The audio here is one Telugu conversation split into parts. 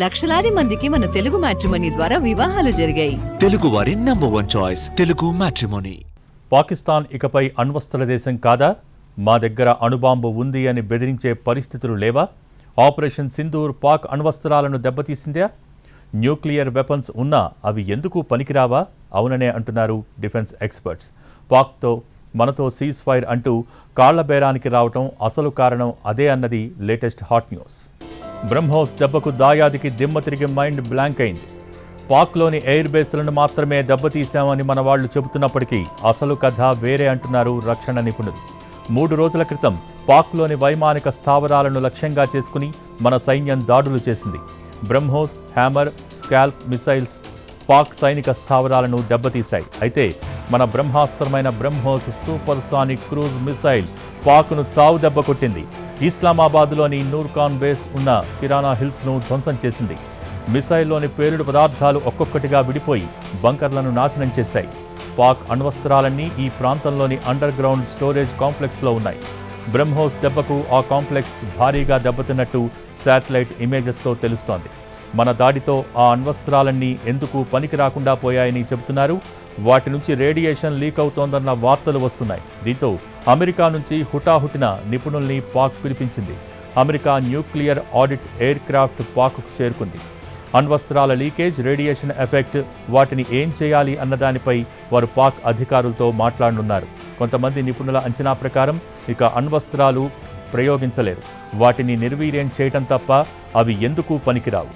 లక్షలాది మందికి మన తెలుగు మ్యాట్రిమోనీ ద్వారా వివాహాలు జరిగాయి. తెలుగు వారి number 1 choice Telugu matrimony. Pakistan ఇకపై అణ్వస్త్ర దేశం కాదా? మా దగ్గర అణుబాంబు ఉంది అని బెదిరించే పరిస్థితులు లేవా? ఆపరేషన్ సింధూర్ పాక్ అణ్వస్త్రాలను దెబ్బతీసిందా? న్యూక్లియర్ వెపన్స్ ఉన్నా అవి ఎందుకు పనికిరావా? అవుననే అంటున్నారు డిఫెన్స్ ఎక్స్పర్ట్స్. పాక్తో మనతో సీజ్ ఫైర్ అంటూ కాళ్ల బేరానికి రావటం అసలు కారణం అదే అన్నది లేటెస్ట్ హాట్ న్యూస్. బ్రహ్మోస్ దెబ్బకు దాయాదికి దిమ్మ తిరిగి మైండ్ బ్లాంక్ అయింది. పాక్లోని ఎయిర్ బేస్లను మాత్రమే దెబ్బతీశామని మన వాళ్లు చెబుతున్నప్పటికీ అసలు కథ వేరే అంటున్నారు రక్షణ నిపుణులు. 3 రోజుల క్రితం పాక్లోని వైమానిక స్థావరాలను లక్ష్యంగా చేసుకుని మన సైన్యం దాడులు చేసింది. BrahMos, Hammer, SCALP missiles Pak సైనిక స్థావరాలను దెబ్బతీశాయి. అయితే మన బ్రహ్మాస్త్రమైన BrahMos super sonic cruise missile పాక్ను చావు దెబ్బ కొట్టింది. ఇస్లామాబాద్లోని నూర్ఖాన్ బేస్ ఉన్న కిరాణా హిల్స్ను ధ్వంసం చేసింది. మిసైల్లోని పేలుడు పదార్థాలు ఒక్కొక్కటిగా విడిపోయి బంకర్లను నాశనం చేశాయి. పాక్ అణ్వస్త్రాలన్నీ ఈ ప్రాంతంలోని అండర్ గ్రౌండ్ స్టోరేజ్ కాంప్లెక్స్లో ఉన్నాయి. బ్రహ్మోస్ దెబ్బకు ఆ కాంప్లెక్స్ భారీగా దెబ్బతిన్నట్టు శాటిలైట్ ఇమేజెస్తో తెలుస్తోంది. మన దాడితో ఆ అణ్వస్త్రాలన్నీ ఎందుకు పనికి రాకుండా పోయాయని చెబుతున్నారు. వాటి నుంచి రేడియేషన్ లీక్ అవుతోందన్న వార్తలు వస్తున్నాయి. దీంతో అమెరికా నుంచి హుటాహుటిన నిపుణుల్ని పాక్ పిలిపించింది. America nuclear audit aircraft పాక్కు చేరుకుంది. అణ్వస్త్రాల లీకేజ్, రేడియేషన్ ఎఫెక్ట్, వాటిని ఏం చేయాలి అన్నదానిపై వారు పాక్ అధికారులతో మాట్లాడనున్నారు. కొంతమంది నిపుణుల అంచనా ప్రకారం ఇక అణ్వస్త్రాలు ప్రయోగించలేరు. వాటిని నిర్వీర్యం చేయటం తప్ప అవి ఎందుకు పనికిరావు.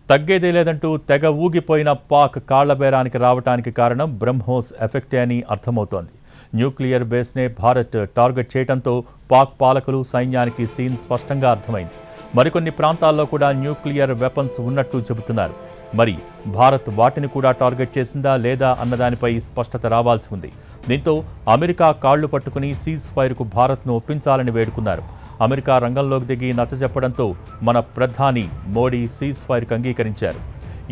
తగ్గేదే లేదంటూ తెగ ఊగిపోయిన పాక్ కాళ్లబేరానికి రావటానికి కారణం బ్రహ్మోస్ ఎఫెక్టే అని అర్థమవుతోంది. న్యూక్లియర్ బేస్నే భారత్ టార్గెట్ చేయడంతో పాక్ పాలకులు, సైన్యానికి సీన్ స్పష్టంగా అర్థమైంది. మరికొన్ని ప్రాంతాల్లో కూడా న్యూక్లియర్ వెపన్స్ ఉన్నట్టు చెబుతున్నారు. మరి భారత్ వాటిని కూడా టార్గెట్ చేసిందా లేదా అన్నదానిపై స్పష్టత రావాల్సి ఉంది. దీంతో అమెరికా కాళ్లు పట్టుకుని సీజ్ ఫైర్కు భారత్ను ఒప్పించాలని వేడుకున్నారు. అమెరికా రంగంలోకి దిగి నచ్చజెప్పడంతో మన ప్రధాని మోడీ సీజ్ ఫైర్కు అంగీకరించారు.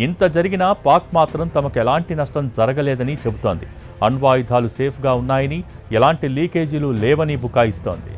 ఇంత జరిగినా పాక్ మాత్రం తమకు ఎలాంటి నష్టం జరగలేదని చెబుతోంది. అణ్వాయుధాలు సేఫ్గా ఉన్నాయని, ఎలాంటి లీకేజీలు లేవని బుకాయిస్తోంది.